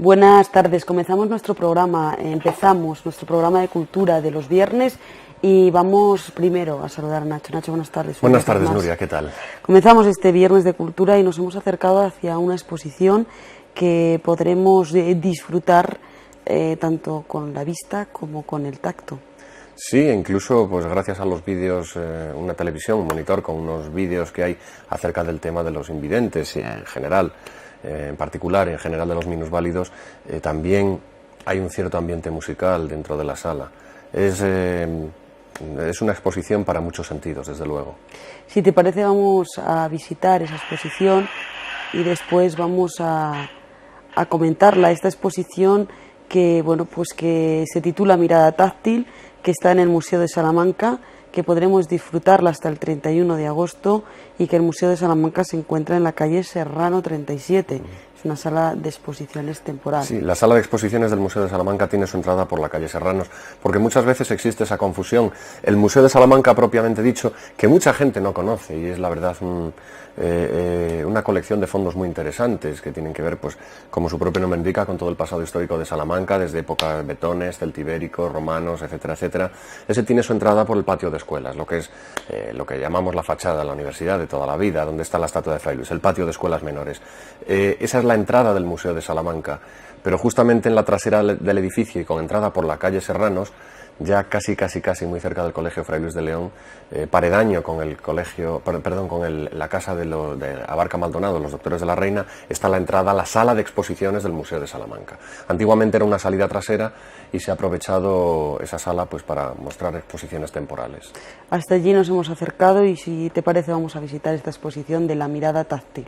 Buenas tardes, comenzamos nuestro programa, empezamos nuestro programa de cultura de los viernes y vamos primero a saludar a Nacho. Nacho, buenas tardes. Buenas tardes, Nuria, ¿qué tal? Comenzamos este viernes de cultura y nos hemos acercado hacia una exposición que podremos disfrutar tanto con la vista como con el tacto. Sí, incluso pues gracias a los vídeos, una televisión, un monitor con unos vídeos que hay acerca del tema de los invidentes y en general, en particular y en general de los minusválidos, también hay un cierto ambiente musical dentro de la sala. Es una exposición para muchos sentidos, desde luego. Si te parece, vamos a visitar esa exposición y después vamos a comentarla, esta exposición que, bueno, pues que se titula Mirada táctil, que está en el Museo de Salamanca, que podremos disfrutarla hasta el 31 de agosto y que el Museo de Salamanca se encuentra en la calle Serrano 37. Es una sala de exposiciones temporal. Sí, la sala de exposiciones del Museo de Salamanca tiene su entrada por la calle Serranos, porque muchas veces existe esa confusión. El Museo de Salamanca, propiamente dicho, que mucha gente no conoce, y es la verdad una colección de fondos muy interesantes que tienen que ver, pues, como su propio nombre indica, con todo el pasado histórico de Salamanca, desde épocas betones, celtibéricos, romanos, etcétera, etcétera. Ese tiene su entrada por el patio de escuelas, lo que es lo que llamamos la fachada de la universidad de toda la vida, donde está la estatua de Fray Luis, el patio de escuelas menores. Esa es la entrada del Museo de Salamanca, pero justamente en la trasera del edificio y con entrada por la calle Serranos, ya casi muy cerca del Colegio Fray Luis de León, paredaño con el colegio, perdón, con la casa de Abarca Maldonado, los Doctores de la Reina, está la entrada a la sala de exposiciones del Museo de Salamanca. Antiguamente era una salida trasera y se ha aprovechado esa sala pues para mostrar exposiciones temporales. Hasta allí nos hemos acercado y, si te parece, vamos a visitar esta exposición de la mirada táctil.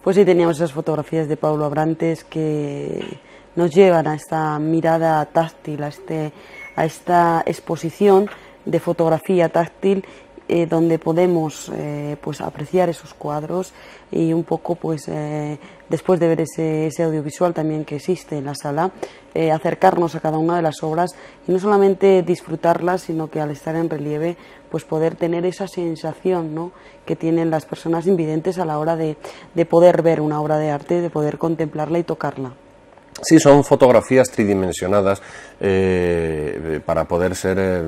Pues sí, teníamos esas fotografías de Paulo Abrantes que nos llevan a esta mirada táctil, a esta exposición de fotografía táctil donde podemos pues apreciar esos cuadros y un poco pues después de ver ese audiovisual también que existe en la sala, acercarnos a cada una de las obras y no solamente disfrutarlas, sino que al estar en relieve pues poder tener esa sensación, ¿no?, que tienen las personas invidentes a la hora de poder ver una obra de arte, de poder contemplarla y tocarla. Sí, son fotografías tridimensionadas para poder ser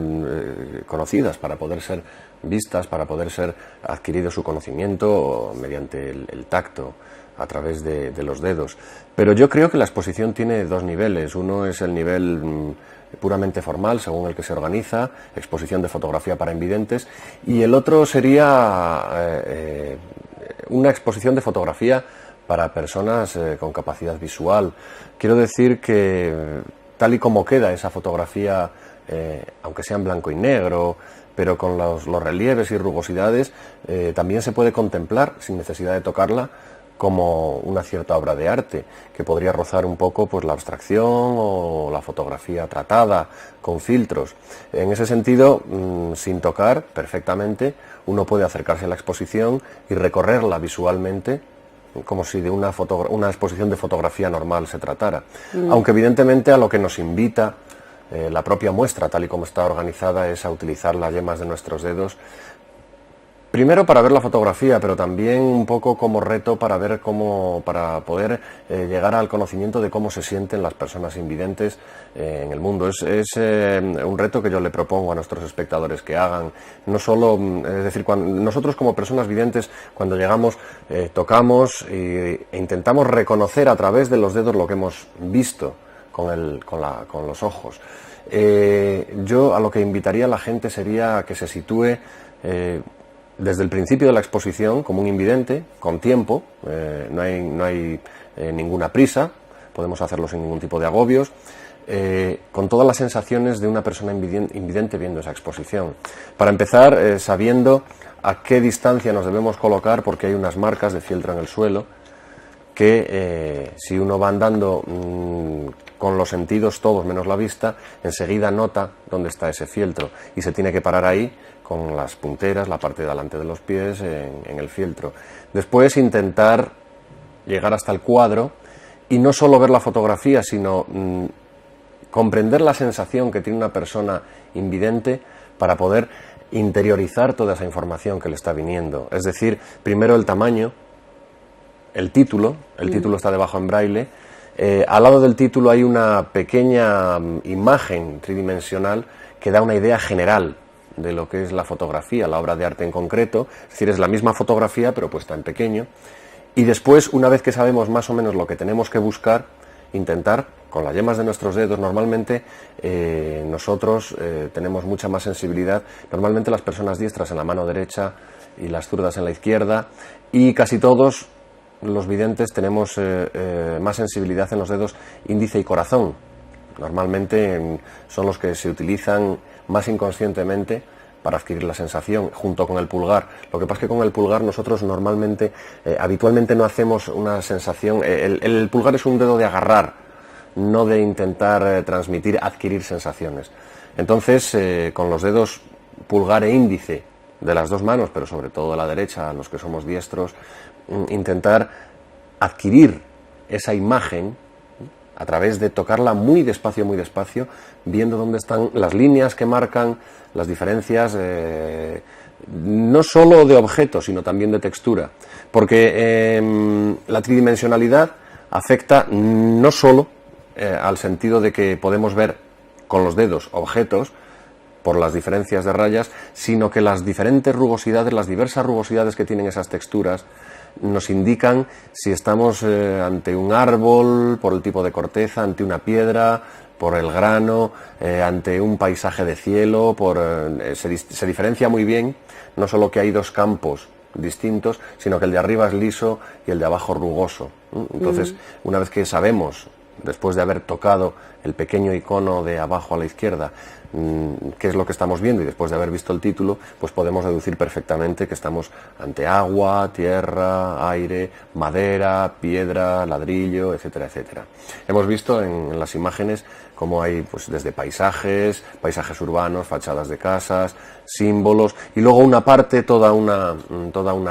conocidas, para poder ser vistas, para poder ser adquirido su conocimiento mediante el tacto, a través de los dedos. Pero yo creo que la exposición tiene dos niveles. Uno es el nivel puramente formal, según el que se organiza, exposición de fotografía para invidentes, y el otro sería una exposición de fotografía para personas con capacidad visual. Quiero decir que tal y como queda esa fotografía, aunque sea en blanco y negro, pero con los relieves y rugosidades, también se puede contemplar, sin necesidad de tocarla, como una cierta obra de arte, que podría rozar un poco pues la abstracción o la fotografía tratada, con filtros. En ese sentido, sin tocar, perfectamente, uno puede acercarse a la exposición y recorrerla visualmente, como si de una exposición de fotografía normal se tratara. Aunque evidentemente a lo que nos invita la propia muestra, tal y como está organizada, es a utilizar las yemas de nuestros dedos, primero para ver la fotografía, pero también un poco como reto para para poder llegar al conocimiento de cómo se sienten las personas invidentes en el mundo. Es un reto que yo le propongo a nuestros espectadores que hagan. No solo, es decir, nosotros como personas videntes, cuando llegamos, tocamos e intentamos reconocer a través de los dedos lo que hemos visto con los ojos. Yo a lo que invitaría a la gente sería que se sitúe desde el principio de la exposición como un invidente, con tiempo, no hay ninguna prisa, podemos hacerlo sin ningún tipo de agobios, con todas las sensaciones de una persona invidente viendo esa exposición. Para empezar, sabiendo a qué distancia nos debemos colocar, porque hay unas marcas de fieltro en el suelo que si uno va andando con los sentidos todos menos la vista, enseguida nota dónde está ese fieltro y se tiene que parar ahí con las punteras, la parte de delante de los pies en el fieltro. Después intentar llegar hasta el cuadro y no solo ver la fotografía, sino comprender la sensación que tiene una persona invidente para poder interiorizar toda esa información que le está viniendo. Es decir, primero el tamaño, el título está debajo en braille. Al lado del título hay una pequeña imagen tridimensional que da una idea general de lo que es la fotografía, la obra de arte en concreto. Es decir, es la misma fotografía pero puesta en pequeño. Y después, una vez que sabemos más o menos lo que tenemos que buscar, intentar, con las yemas de nuestros dedos, normalmente nosotros tenemos mucha más sensibilidad, normalmente las personas diestras en la mano derecha y las zurdas en la izquierda, y casi todos los videntes tenemos más sensibilidad en los dedos índice y corazón. Normalmente son los que se utilizan más inconscientemente para adquirir la sensación, junto con el pulgar. Lo que pasa es que con el pulgar nosotros normalmente, habitualmente no hacemos una sensación. El pulgar es un dedo de agarrar, no de intentar adquirir sensaciones. Entonces, con los dedos pulgar e índice de las dos manos, pero sobre todo de la derecha, los que somos diestros, intentar adquirir esa imagen a través de tocarla muy despacio, viendo dónde están las líneas que marcan las diferencias, no solo de objetos, sino también de textura. Porque la tridimensionalidad afecta no solo al sentido de que podemos ver con los dedos objetos por las diferencias de rayas, sino que las diferentes rugosidades, las diversas rugosidades que tienen esas texturas, nos indican si estamos ante un árbol, por el tipo de corteza, ante una piedra, por el grano, ante un paisaje de cielo, se diferencia muy bien, no solo que hay dos campos distintos, sino que el de arriba es liso y el de abajo rugoso. Entonces, una vez que sabemos, después de haber tocado el pequeño icono de abajo a la izquierda, qué es lo que estamos viendo, y después de haber visto el título, pues podemos deducir perfectamente que estamos ante agua, tierra, aire, madera, piedra, ladrillo, etcétera, etcétera. Hemos visto en las imágenes cómo hay, pues, desde paisajes urbanos, fachadas de casas, símbolos, y luego una parte, toda una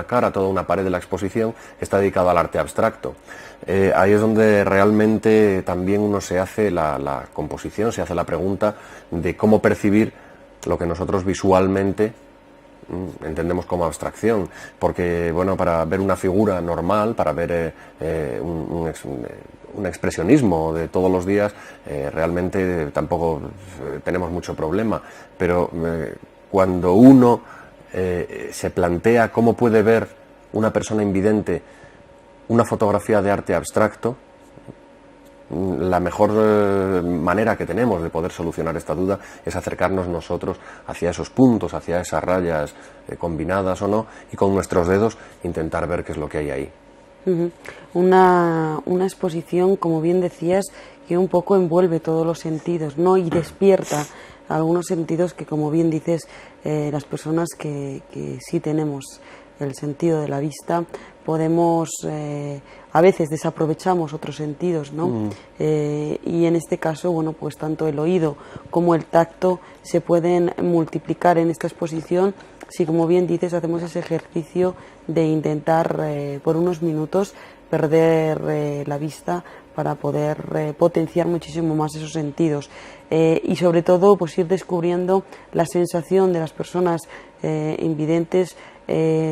cara, toda una pared de la exposición está dedicada al arte abstracto. Ahí es donde realmente también uno se hace la composición, se hace la pregunta de cómo percibir lo que nosotros visualmente entendemos como abstracción, porque bueno, para ver una figura normal, para ver un expresionismo de todos los días, realmente tampoco tenemos mucho problema, pero cuando uno se plantea cómo puede ver una persona invidente una fotografía de arte abstracto, la mejor manera que tenemos de poder solucionar esta duda es acercarnos nosotros hacia esos puntos, hacia esas rayas combinadas o no, y con nuestros dedos intentar ver qué es lo que hay ahí. Una exposición, como bien decías, que un poco envuelve todos los sentidos, ¿no? Y despierta algunos sentidos que, como bien dices, las personas que sí tenemos el sentido de la vista, podemos, a veces desaprovechamos otros sentidos, ¿no? Y en este caso, bueno, pues tanto el oído como el tacto se pueden multiplicar en esta exposición si, como bien dices, hacemos ese ejercicio de intentar por unos minutos perder la vista para poder potenciar muchísimo más esos sentidos y sobre todo pues ir descubriendo la sensación de las personas invidentes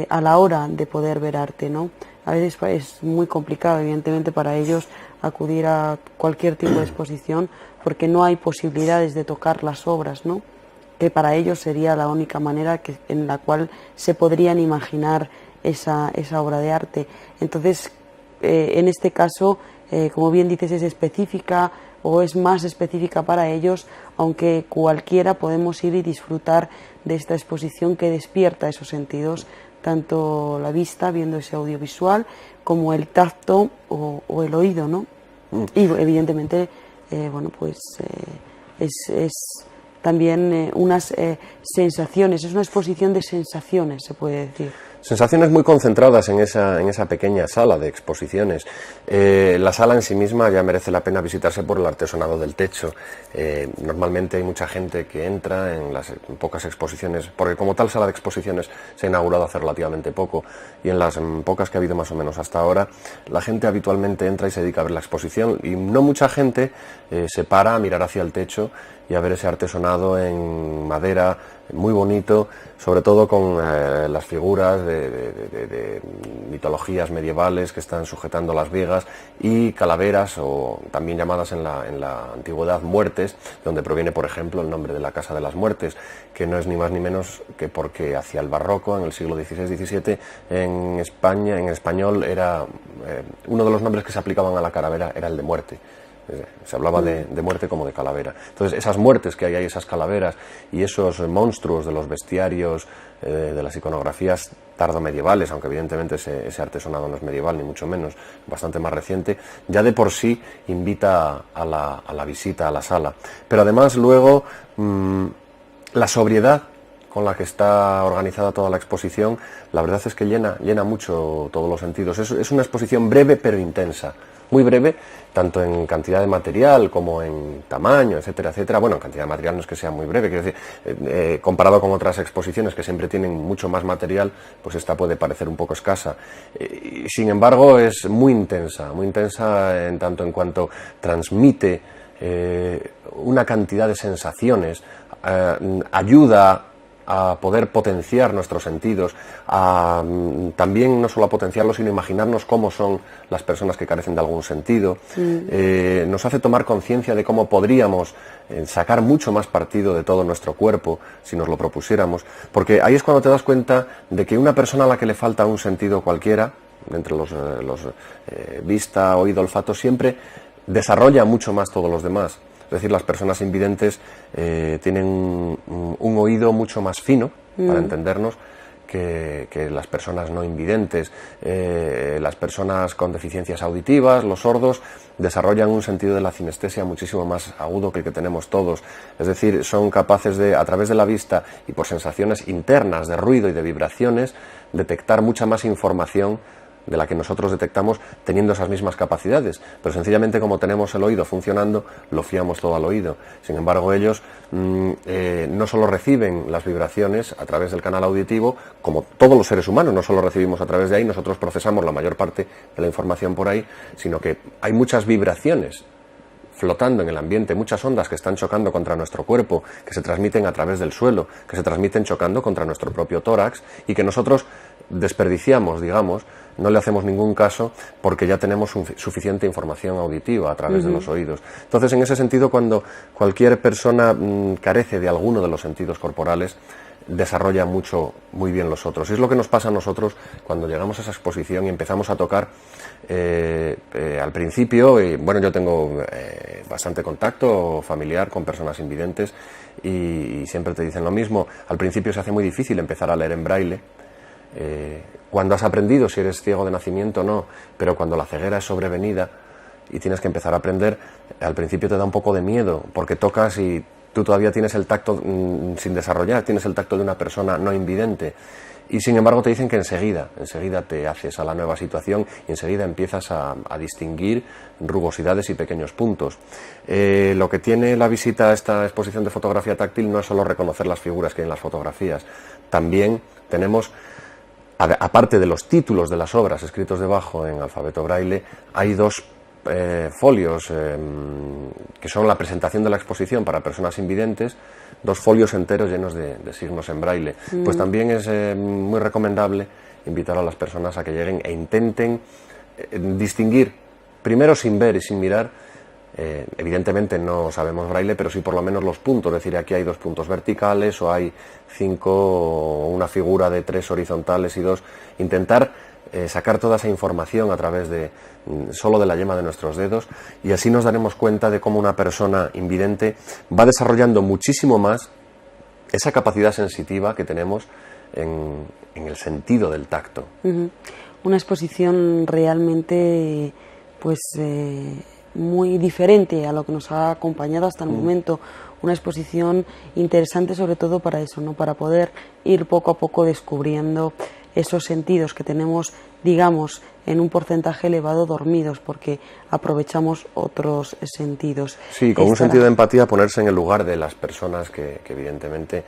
a la hora de poder ver arte, ¿no? A veces es muy complicado, evidentemente, para ellos acudir a cualquier tipo de exposición porque no hay posibilidades de tocar las obras, ¿no? Que para ellos sería la única manera en la cual se podrían imaginar esa obra de arte. Entonces, en este caso, como bien dices, es específica o es más específica para ellos, aunque cualquiera podemos ir y disfrutar de esta exposición que despierta esos sentidos, tanto la vista, viendo ese audiovisual, como el tacto o el oído, ¿no? Y evidentemente, bueno, pues es también unas sensaciones, es una exposición de sensaciones, se puede decir. Sensaciones muy concentradas en esa pequeña sala de exposiciones. La sala en sí misma ya merece la pena visitarse por el artesonado del techo. Normalmente hay mucha gente que entra en las pocas exposiciones, porque como tal sala de exposiciones se ha inaugurado hace relativamente poco, y en las pocas que ha habido más o menos hasta ahora, la gente habitualmente entra y se dedica a ver la exposición, y no mucha gente se para a mirar hacia el techo y a ver ese artesonado en madera muy bonito, sobre todo con las figuras de mitologías medievales que están sujetando las vigas, y calaveras, o también llamadas en la antigüedad muertes, donde proviene, por ejemplo, el nombre de la Casa de las Muertes, que no es ni más ni menos que porque hacia el barroco, en el siglo XVI-XVII, en España, en español, era uno de los nombres que se aplicaban a la calavera era el de muerte. Se hablaba de muerte como de calavera. Entonces, esas muertes que hay ahí, esas calaveras y esos monstruos de los bestiarios, de las iconografías tardomedievales, aunque evidentemente ese artesonado no es medieval, ni mucho menos, bastante más reciente, ya de por sí invita a la visita a la sala. Pero además luego la sobriedad con la que está organizada toda la exposición, la verdad es que llena mucho todos los sentidos. Es una exposición breve pero intensa, muy breve, tanto en cantidad de material como en tamaño, etcétera, etcétera. Bueno, en cantidad de material no es que sea muy breve, quiero decir, comparado con otras exposiciones que siempre tienen mucho más material, pues esta puede parecer un poco escasa. Sin embargo, es muy intensa en tanto en cuanto transmite una cantidad de sensaciones, ayuda a poder potenciar nuestros sentidos, también no solo a potenciarlos, sino a imaginarnos cómo son las personas que carecen de algún sentido. Nos hace tomar conciencia de cómo podríamos sacar mucho más partido de todo nuestro cuerpo si nos lo propusiéramos, porque ahí es cuando te das cuenta de que una persona a la que le falta un sentido cualquiera, entre los vista, oído, olfato, siempre desarrolla mucho más todos los demás. Es decir, las personas invidentes tienen un oído mucho más fino, para entendernos, que las personas no invidentes, las personas con deficiencias auditivas, los sordos, desarrollan un sentido de la cinestesia muchísimo más agudo que el que tenemos todos. Es decir, son capaces de, a través de la vista y por sensaciones internas de ruido y de vibraciones, detectar mucha más información de la que nosotros detectamos teniendo esas mismas capacidades, pero sencillamente como tenemos el oído funcionando, lo fiamos todo al oído. Sin embargo, ellos no solo reciben las vibraciones a través del canal auditivo, como todos los seres humanos, no solo recibimos a través de ahí, nosotros procesamos la mayor parte de la información por ahí, sino que hay muchas vibraciones flotando en el ambiente, muchas ondas que están chocando contra nuestro cuerpo, que se transmiten a través del suelo, que se transmiten chocando contra nuestro propio tórax y que nosotros desperdiciamos, digamos, no le hacemos ningún caso porque ya tenemos suficiente información auditiva a través de los oídos. Entonces, en ese sentido, cuando cualquier persona carece de alguno de los sentidos corporales, desarrolla muy bien los otros. Y es lo que nos pasa a nosotros cuando llegamos a esa exposición y empezamos a tocar al principio. Bueno, yo tengo bastante contacto familiar con personas invidentes y siempre te dicen lo mismo. Al principio se hace muy difícil empezar a leer en braille. Cuando has aprendido, si eres ciego de nacimiento, no, pero cuando la ceguera es sobrevenida y tienes que empezar a aprender, al principio te da un poco de miedo, porque tocas y tú todavía tienes el tacto sin desarrollar, tienes el tacto de una persona no invidente, y sin embargo te dicen que enseguida te haces a la nueva situación y enseguida empiezas a distinguir rugosidades y pequeños puntos. Lo que tiene la visita a esta exposición de fotografía táctil no es solo reconocer las figuras que hay en las fotografías, también tenemos, aparte de los títulos de las obras escritos debajo en alfabeto braille, hay dos folios que son la presentación de la exposición para personas invidentes, dos folios enteros llenos de signos en braille. Pues también es muy recomendable invitar a las personas a que lleguen e intenten distinguir, primero sin ver y sin mirar. Evidentemente no sabemos braille, pero sí por lo menos los puntos, es decir, aquí hay 2 puntos verticales o hay 5 o una figura de 3 horizontales y 2, intentar sacar toda esa información a través de solo de la yema de nuestros dedos, y así nos daremos cuenta de cómo una persona invidente va desarrollando muchísimo más esa capacidad sensitiva que tenemos en el sentido del tacto. Una exposición realmente pues muy diferente a lo que nos ha acompañado hasta el momento. Una exposición interesante sobre todo para eso, ¿no? Para poder ir poco a poco descubriendo esos sentidos que tenemos, digamos, en un porcentaje elevado dormidos, porque aprovechamos otros sentidos. Sí, con un sentido de empatía, ponerse en el lugar de las personas que evidentemente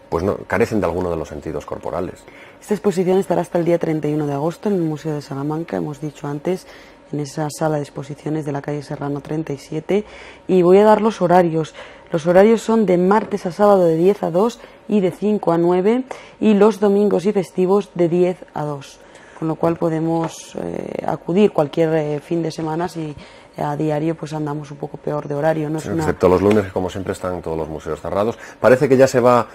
pues no carecen de alguno de los sentidos corporales. Esta exposición estará hasta el día 31 de agosto en el Museo de Salamanca, hemos dicho antes, en esa sala de exposiciones de la calle Serrano 37, y voy a dar los horarios. Los horarios son de martes a sábado de 10 a 2 y de 5 a 9, y los domingos y festivos de 10 a 2, con lo cual podemos acudir cualquier fin de semana si a diario pues andamos un poco peor de horario, ¿no? Excepto los lunes, que como siempre están todos los museos cerrados. Parece que ya se va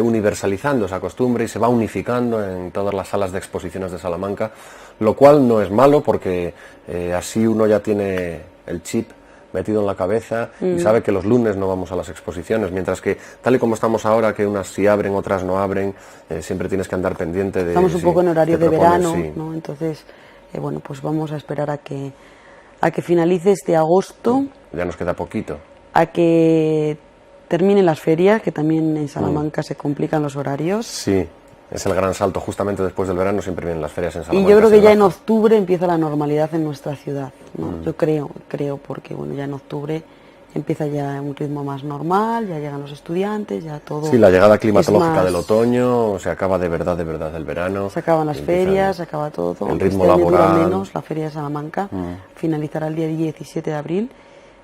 universalizando esa costumbre y se va unificando en todas las salas de exposiciones de Salamanca, lo cual no es malo, porque así uno ya tiene el chip metido en la cabeza y sabe que los lunes no vamos a las exposiciones, mientras que tal y como estamos ahora, que unas sí abren, otras no abren, siempre tienes que andar pendiente de... Estamos un poco en horario de verano, sí, ¿no? Entonces, bueno, pues vamos a esperar a que finalice este agosto. Ya nos queda poquito. A que terminen las ferias, que también en Salamanca se complican los horarios. Sí, es el gran salto, justamente después del verano siempre vienen las ferias en Salamanca. Y yo creo que ya en octubre empieza la normalidad en nuestra ciudad, ¿no? Yo creo, porque bueno, ya en octubre empieza ya un ritmo más normal, ya llegan los estudiantes, ya todo. Sí, la llegada climatológica del otoño, se acaba de verdad el verano. Se acaban las ferias, se acaba todo. El ritmo laboral. Dura menos, la feria de Salamanca finalizará el día 17 de abril,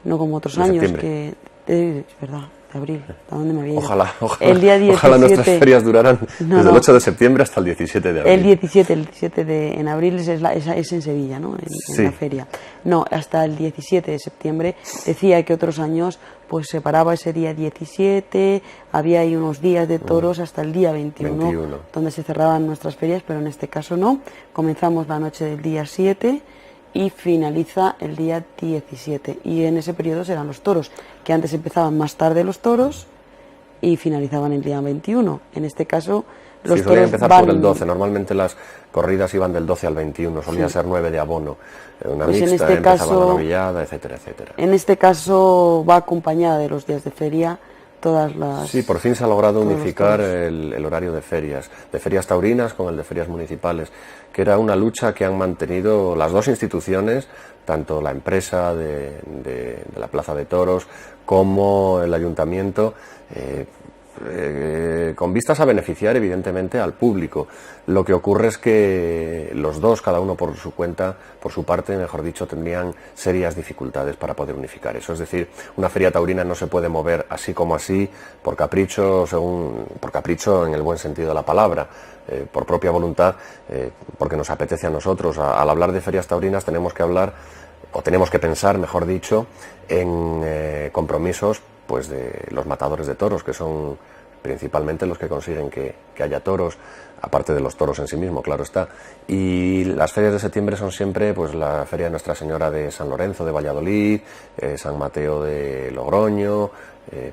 no como otros años que... Es verdad. De abril, ¿a dónde me había ido? Ojalá el día 17, ojalá nuestras ferias duraran desde el 8 de septiembre hasta el 17 de abril. El 17 en abril es en Sevilla, ¿no? En la feria. No, hasta el 17 de septiembre. Decía que otros años pues se paraba ese día 17, había ahí unos días de toros hasta el día 21, donde se cerraban nuestras ferias, pero en este caso no. Comenzamos la noche del día 7 y finaliza el día 17, y en ese periodo serán los toros, que antes empezaban más tarde los toros y finalizaban el día 21. En este caso Los Sí, solía empezar van... por el 12, normalmente las corridas iban del 12 al 21, solía ser 9 de abono, una pues mixta, en este empezaba caso, la novillada, etcétera, etcétera. En este caso va acompañada de los días de feria, todas las... Sí, por fin se ha logrado todos los unificar toros. el horario de ferias taurinas con el de ferias municipales, que era una lucha que han mantenido las dos instituciones, tanto la empresa de la Plaza de Toros como el ayuntamiento, con vistas a beneficiar evidentemente al público. Lo que ocurre es que los dos, cada uno por su cuenta, por su parte, mejor dicho, tendrían serias dificultades para poder unificar eso. Es decir, una feria taurina no se puede mover así como así, por capricho, por capricho en el buen sentido de la palabra, por propia voluntad, porque nos apetece a nosotros. Al hablar de ferias taurinas tenemos que hablar, o tenemos que pensar, mejor dicho, en compromisos pues de los matadores de toros, que son principalmente los que consiguen que haya toros, aparte de los toros en sí mismo, claro está. Y las ferias de septiembre son siempre pues la feria de Nuestra Señora de San Lorenzo de Valladolid, San Mateo de Logroño,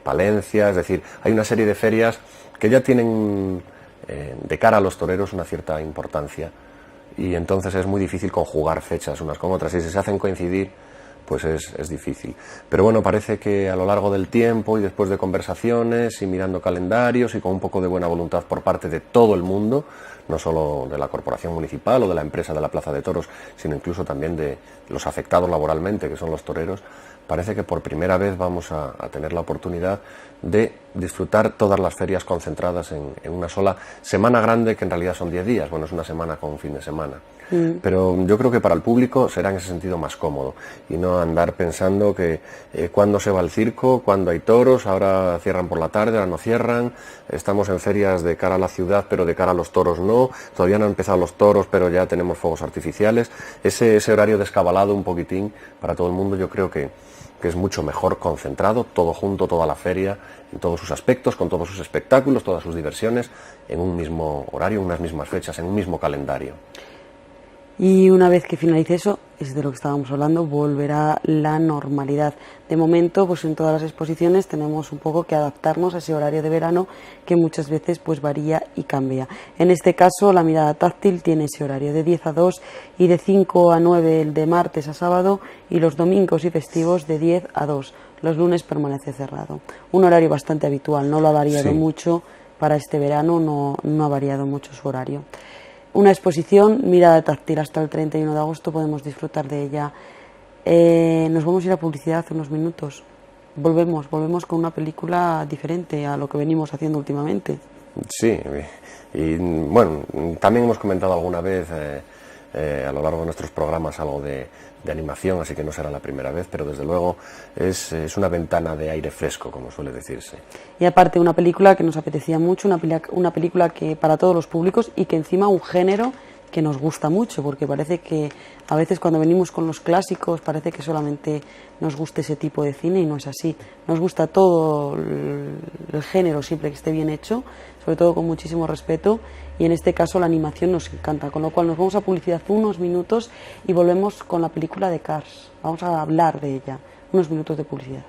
Palencia, es decir, hay una serie de ferias que ya tienen de cara a los toreros una cierta importancia, y entonces es muy difícil conjugar fechas unas con otras, y si se hacen coincidir pues es difícil. Pero bueno, parece que a lo largo del tiempo y después de conversaciones y mirando calendarios y con un poco de buena voluntad por parte de todo el mundo, no solo de la corporación municipal o de la empresa de la Plaza de Toros, sino incluso también de los afectados laboralmente, que son los toreros, parece que por primera vez vamos a tener la oportunidad de disfrutar todas las ferias concentradas en una sola semana grande, que en realidad son 10 días, bueno, es una semana con un fin de semana. Pero yo creo que para el público será en ese sentido más cómodo, y no andar pensando que cuándo se va al circo, cuándo hay toros, ahora cierran por la tarde, ahora no cierran, estamos en ferias de cara a la ciudad pero de cara a los toros no, todavía no han empezado los toros pero ya tenemos fuegos artificiales. Ese horario descabalado un poquitín para todo el mundo, yo creo que es mucho mejor concentrado, todo junto, toda la feria, en todos sus aspectos, con todos sus espectáculos, todas sus diversiones, en un mismo horario, en unas mismas fechas, en un mismo calendario. Y una vez que finalice eso, es de lo que estábamos hablando, volverá la normalidad. De momento, pues en todas las exposiciones tenemos un poco que adaptarnos a ese horario de verano que muchas veces pues varía y cambia. En este caso, la mirada táctil tiene ese horario de 10 a 2 y de 5 a 9 el de martes a sábado, y los domingos y festivos de 10 a 2. Los lunes permanece cerrado. Un horario bastante habitual, no lo ha variado mucho para este verano, no ha variado mucho su horario. Una exposición, mirada táctil, hasta el 31 de agosto podemos disfrutar de ella. Nos vamos a ir a publicidad hace unos minutos. Volvemos con una película diferente a lo que venimos haciendo últimamente. Sí, y bueno, también hemos comentado alguna vez a lo largo de nuestros programas algo de animación, así que no será la primera vez, pero desde luego es una ventana de aire fresco, como suele decirse. Y aparte, una película que nos apetecía mucho, una película que para todos los públicos, y que encima un género que nos gusta mucho, porque parece que a veces cuando venimos con los clásicos parece que solamente nos guste ese tipo de cine, y no es así. Nos gusta todo el género siempre que esté bien hecho, sobre todo con muchísimo respeto, y en este caso la animación nos encanta, con lo cual nos vamos a publicidad unos minutos y volvemos con la película de Cars. Vamos a hablar de ella, unos minutos de publicidad.